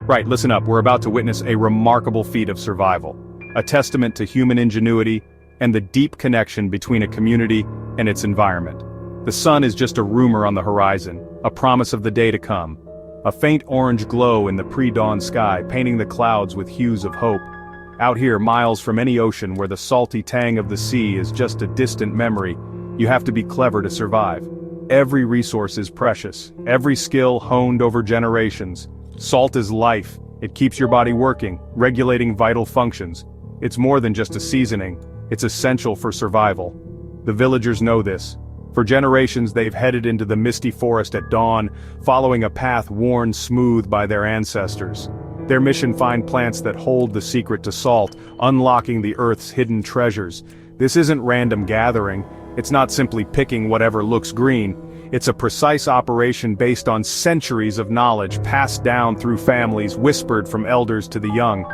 Right, listen up, we're about to witness a remarkable feat of survival. A testament to human ingenuity and the deep connection between a community and its environment. The sun is just a rumor on the horizon, a promise of the day to come. A faint orange glow in the pre-dawn sky, painting the clouds with hues of hope. Out here, miles from any ocean where the salty tang of the sea is just a distant memory, you have to be clever to survive. Every resource is precious, every skill honed over generations. Salt is life, it keeps your body working, regulating vital functions. It's more than just a seasoning, it's essential for survival. The villagers know this. For generations they've headed into the misty forest at dawn, following a path worn smooth by their ancestors. Their mission: find plants that hold the secret to salt, unlocking the earth's hidden treasures. This isn't random gathering, it's not simply picking whatever looks green. It's a precise operation based on centuries of knowledge passed down through families, whispered from elders to the young.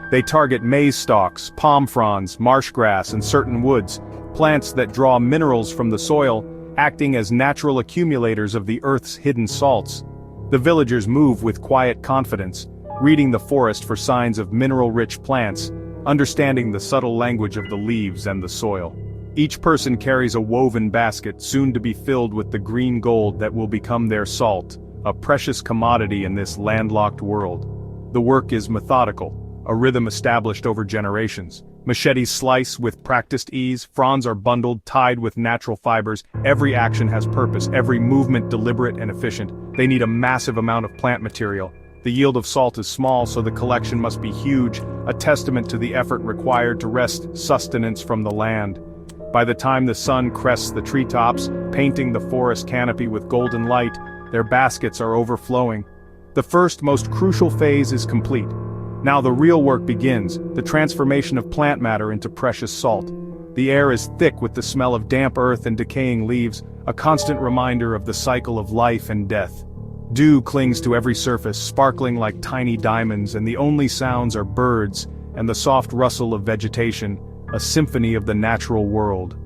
They target maize stalks, palm fronds, marsh grass, and certain woods, plants that draw minerals from the soil, acting as natural accumulators of the earth's hidden salts. The villagers move with quiet confidence, reading the forest for signs of mineral-rich plants, understanding the subtle language of the leaves and the soil. Each person carries a woven basket soon to be filled with the green gold that will become their salt, a precious commodity in this landlocked world. The work is methodical, a rhythm established over generations. Machetes slice with practiced ease, fronds are bundled, tied with natural fibers. Every action has purpose, every movement deliberate and efficient. They need a massive amount of plant material. The yield of salt is small, so the collection must be huge, a testament to the effort required to wrest sustenance from the land. By the time the sun crests the treetops, painting the forest canopy with golden light, their baskets are overflowing. The first, most crucial phase is complete. Now the real work begins, the transformation of plant matter into precious salt. The air is thick with the smell of damp earth and decaying leaves, a constant reminder of the cycle of life and death. Dew clings to every surface, sparkling like tiny diamonds, and the only sounds are birds and the soft rustle of vegetation, a symphony of the natural world.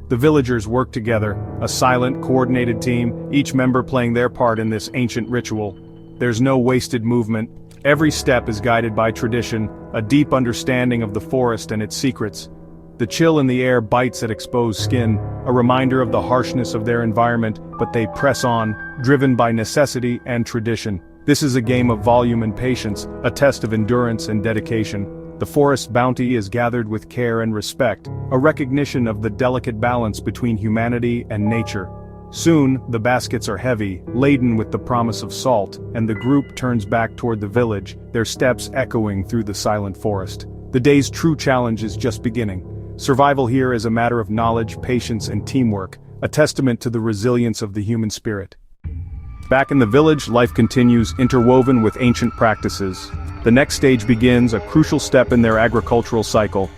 The villagers work together, a silent, coordinated team, each member playing their part in this ancient ritual. There's no wasted movement. Every step is guided by tradition, a deep understanding of the forest and its secrets. The chill in the air bites at exposed skin, a reminder of the harshness of their environment, but they press on, driven by necessity and tradition. This is a game of volume and patience, a test of endurance and dedication. The forest's bounty is gathered with care and respect, a recognition of the delicate balance between humanity and nature. Soon, the baskets are heavy, laden with the promise of salt, and the group turns back toward the village, their steps echoing through the silent forest. The day's true challenge is just beginning. Survival here is a matter of knowledge, patience, and teamwork, a testament to the resilience of the human spirit. Back in the village, life continues, interwoven with ancient practices. The next stage begins, a crucial step in their agricultural cycle.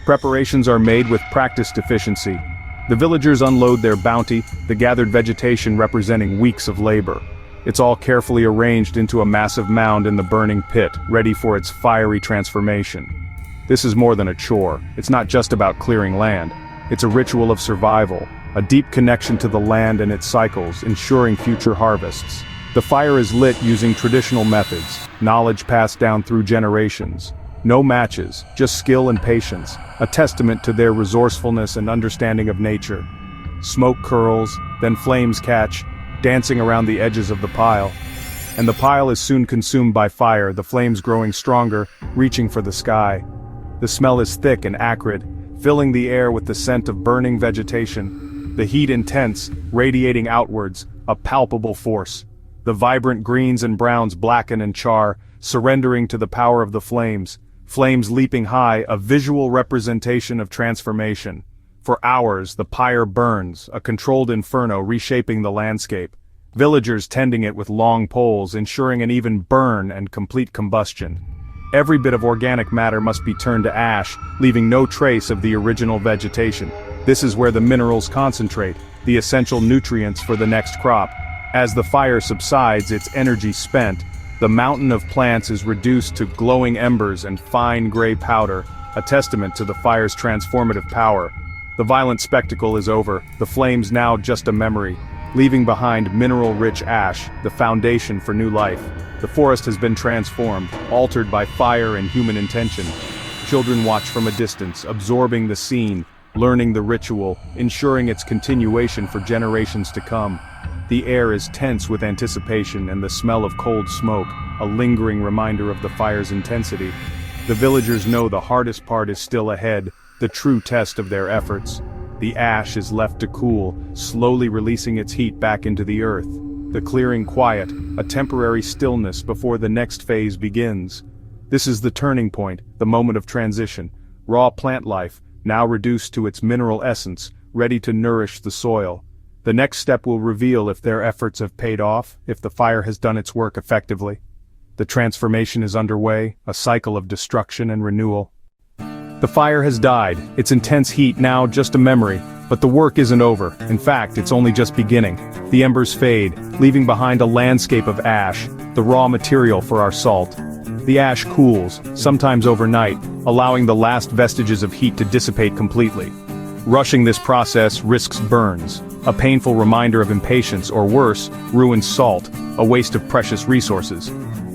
Preparations are made with practiced efficiency. The villagers unload their bounty, the gathered vegetation representing weeks of labor. It's all carefully arranged into a massive mound in the burning pit, ready for its fiery transformation. This is more than a chore. It's not just about clearing land. It's a ritual of survival, a deep connection to the land and its cycles, ensuring future harvests. The fire is lit using traditional methods, knowledge passed down through generations. No matches, just skill and patience, a testament to their resourcefulness and understanding of nature. Smoke curls, then flames catch, dancing around the edges of the pile. And the pile is soon consumed by fire, the flames growing stronger, reaching for the sky. The smell is thick and acrid, filling the air with the scent of burning vegetation. The heat intense, radiating outwards, a palpable force. The vibrant greens and browns blacken and char, surrendering to the power of the flames. Flames leaping high, a visual representation of transformation. For hours, the pyre burns, a controlled inferno reshaping the landscape. Villagers tending it with long poles, ensuring an even burn and complete combustion. Every bit of organic matter must be turned to ash, leaving no trace of the original vegetation. This is where the minerals concentrate, the essential nutrients for the next crop. As the fire subsides, its energy spent, the mountain of plants is reduced to glowing embers and fine gray powder, a testament to the fire's transformative power. The violent spectacle is over, the flames now just a memory. leaving behind mineral-rich ash, the foundation for new life. The forest has been transformed, altered by fire and human intention. Children watch from a distance, absorbing the scene, learning the ritual, ensuring its continuation for generations to come. The air is tense with anticipation and the smell of cold smoke, a lingering reminder of the fire's intensity. The villagers know the hardest part is still ahead, the true test of their efforts. The ash is left to cool, slowly releasing its heat back into the earth. The clearing quiet, a temporary stillness before the next phase begins. This is the turning point, the moment of transition. Raw plant life, now reduced to its mineral essence, ready to nourish the soil. The next step will reveal if their efforts have paid off, if the fire has done its work effectively. The transformation is underway, a cycle of destruction and renewal. The fire has died, its intense heat now just a memory, but the work isn't over. In fact, it's only just beginning. The embers fade, leaving behind a landscape of ash, the raw material for our salt. The ash cools, sometimes overnight, allowing the last vestiges of heat to dissipate completely. Rushing this process risks burns, a painful reminder of impatience or worse, ruined salt, a waste of precious resources.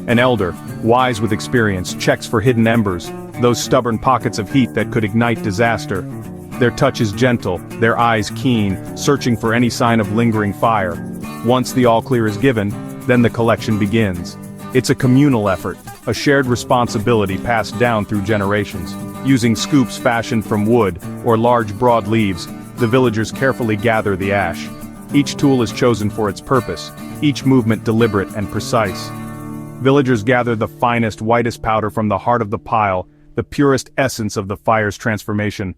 An elder, wise with experience, checks for hidden embers, those stubborn pockets of heat that could ignite disaster. Their touch is gentle, their eyes keen, searching for any sign of lingering fire. Once the all-clear is given, then the collection begins. It's a communal effort, a shared responsibility passed down through generations. Using scoops fashioned from wood, or large broad leaves, the villagers carefully gather the ash. Each tool is chosen for its purpose, each movement deliberate and precise. Villagers gather the finest, whitest powder from the heart of the pile, the purest essence of the fire's transformation.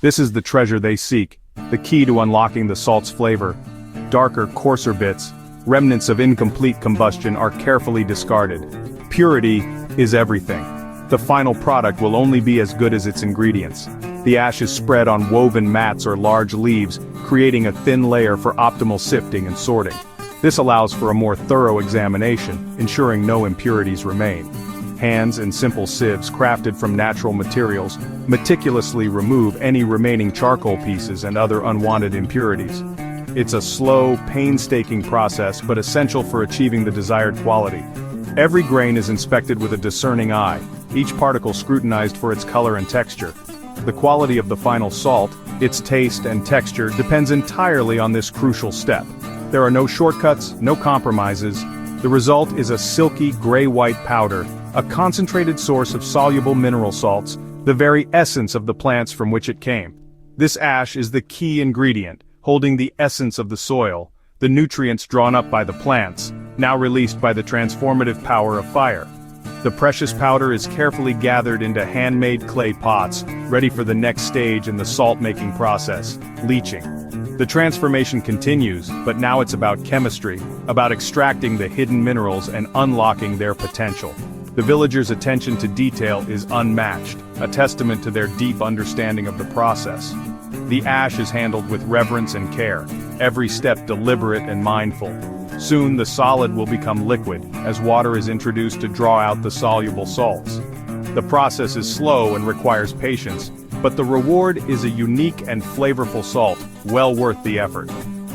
This is the treasure they seek, the key to unlocking the salt's flavor. Darker, coarser bits, remnants of incomplete combustion are carefully discarded. Purity is everything. The final product will only be as good as its ingredients. The ash is spread on woven mats or large leaves, creating a thin layer for optimal sifting and sorting. This allows for a more thorough examination, ensuring no impurities remain. Hands and simple sieves crafted from natural materials meticulously remove any remaining charcoal pieces and other unwanted impurities. It's a slow, painstaking process but essential for achieving the desired quality. Every grain is inspected with a discerning eye, each particle scrutinized for its color and texture. The quality of the final salt, its taste and texture, depends entirely on this crucial step. There are no shortcuts, no compromises. The result is a silky gray-white powder, a concentrated source of soluble mineral salts, the very essence of the plants from which it came. This ash is the key ingredient, holding the essence of the soil, the nutrients drawn up by the plants, now released by the transformative power of fire. The precious powder is carefully gathered into handmade clay pots, ready for the next stage in the salt-making process, leaching. The transformation continues, but now it's about chemistry, about extracting the hidden minerals and unlocking their potential. The villagers' attention to detail is unmatched, a testament to their deep understanding of the process. The ash is handled with reverence and care, every step deliberate and mindful. Soon the solid will become liquid, as water is introduced to draw out the soluble salts. The process is slow and requires patience, but the reward is a unique and flavorful salt, well worth the effort.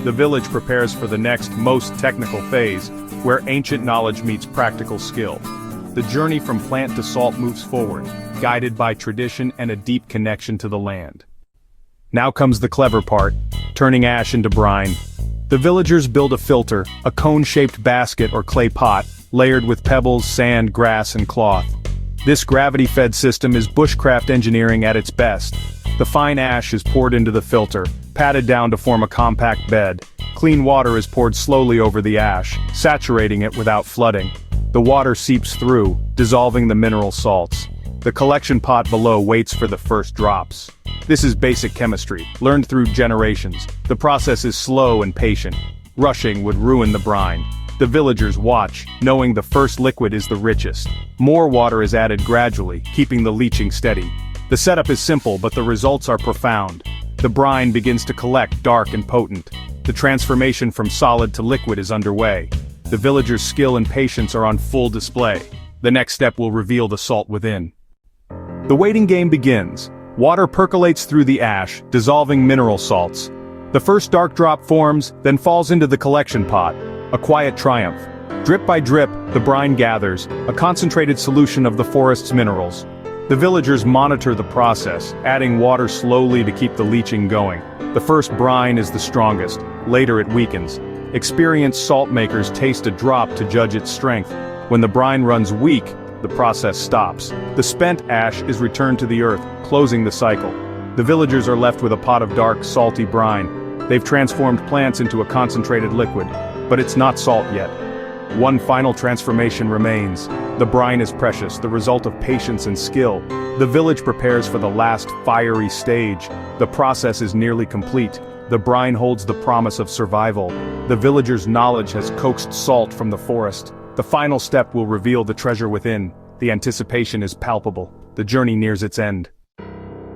The village prepares for the next, most technical phase, where ancient knowledge meets practical skill. The journey from plant to salt moves forward, guided by tradition and a deep connection to the land. Now comes the clever part, turning ash into brine. The villagers build a filter, a cone-shaped basket or clay pot, layered with pebbles, sand, grass, and cloth. This gravity-fed system is bushcraft engineering at its best. The fine ash is poured into the filter, patted down to form a compact bed. Clean water is poured slowly over the ash, saturating it without flooding. The water seeps through, dissolving the mineral salts. The collection pot below waits for the first drops. This is basic chemistry, learned through generations. The process is slow and patient. Rushing would ruin the brine. The villagers watch, knowing the first liquid is the richest. More water is added gradually, keeping the leaching steady. The setup is simple, but the results are profound. The brine begins to collect, dark and potent. The transformation from solid to liquid is underway. The villagers' skill and patience are on full display. The next step will reveal the salt within. The waiting game begins. Water percolates through the ash, dissolving mineral salts. The first dark drop forms, then falls into the collection pot, a quiet triumph. Drip by drip, the brine gathers, a concentrated solution of the forest's minerals. The villagers monitor the process, adding water slowly to keep the leaching going. The first brine is the strongest, later it weakens. Experienced salt makers taste a drop to judge its strength. When the brine runs weak, the process stops. The spent ash is returned to the earth, closing the cycle. The villagers are left with a pot of dark, salty brine. They've transformed plants into a concentrated liquid, but it's not salt yet. One final transformation remains. The brine is precious, the result of patience and skill. The village prepares for the last fiery stage. The process is nearly complete. The brine holds the promise of survival. The villagers' knowledge has coaxed salt from the forest. The final step will reveal the treasure within. The anticipation is palpable. The journey nears its end.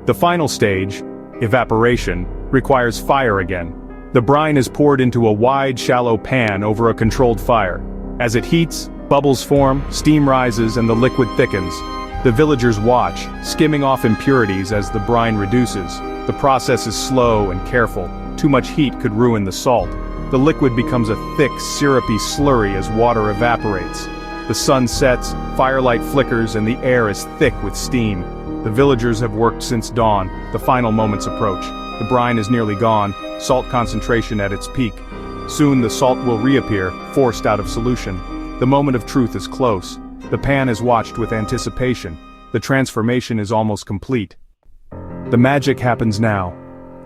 The final stage, evaporation, requires fire again. The brine is poured into a wide, shallow pan over a controlled fire. As it heats, bubbles form, steam rises, and the liquid thickens. The villagers watch, skimming off impurities as the brine reduces. The process is slow and careful. Too much heat could ruin the salt. The liquid becomes a thick, syrupy slurry as water evaporates. The sun sets, firelight flickers, and the air is thick with steam. The villagers have worked since dawn. The final moments approach. The brine is nearly gone, salt concentration at its peak. Soon the salt will reappear, forced out of solution. The moment of truth is close. The pan is watched with anticipation. The transformation is almost complete. The magic happens now.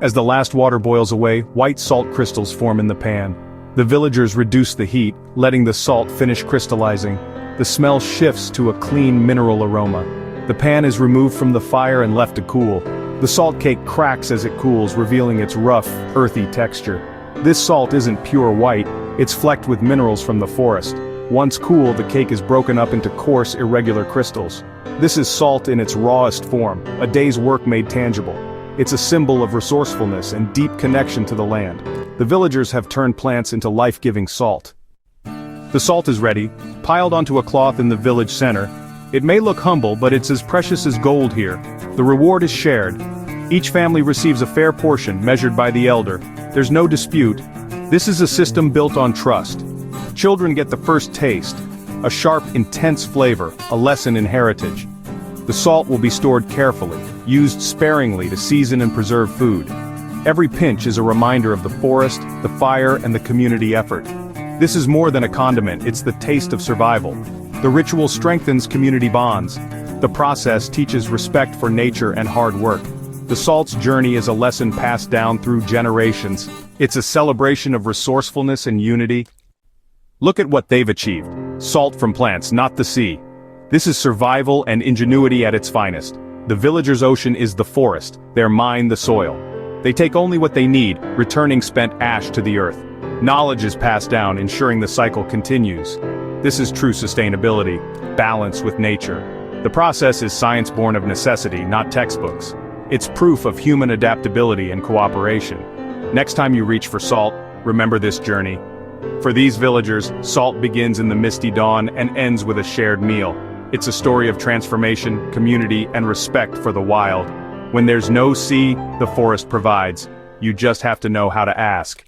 As the last water boils away, white salt crystals form in the pan. The villagers reduce the heat, letting the salt finish crystallizing. The smell shifts to a clean mineral aroma. The pan is removed from the fire and left to cool. The salt cake cracks as it cools, revealing its rough, earthy texture. This salt isn't pure white, it's flecked with minerals from the forest. Once cool, the cake is broken up into coarse, irregular crystals. This is salt in its rawest form, a day's work made tangible. It's a symbol of resourcefulness and deep connection to the land. The villagers have turned plants into life-giving salt. The salt is ready, piled onto a cloth in the village center. It may look humble, but it's as precious as gold here. The reward is shared. Each family receives a fair portion, measured by the elder. There's no dispute. This is a system built on trust. Children get the first taste, a sharp, intense flavor, a lesson in heritage. The salt will be stored carefully, used sparingly to season and preserve food. Every pinch is a reminder of the forest, the fire, and the community effort. This is more than a condiment, it's the taste of survival. The ritual strengthens community bonds. The process teaches respect for nature and hard work. The salt's journey is a lesson passed down through generations. It's a celebration of resourcefulness and unity. Look at what they've achieved. Salt from plants, not the sea. This is survival and ingenuity at its finest. The villagers' ocean is the forest, their mind the soil. They take only what they need, returning spent ash to the earth. Knowledge is passed down, ensuring the cycle continues. This is true sustainability, balance with nature. The process is science born of necessity, not textbooks. It's proof of human adaptability and cooperation. Next time you reach for salt, remember this journey. For these villagers, salt begins in the misty dawn and ends with a shared meal. It's a story of transformation, community, and respect for the wild. When there's no sea, the forest provides. You just have to know how to ask.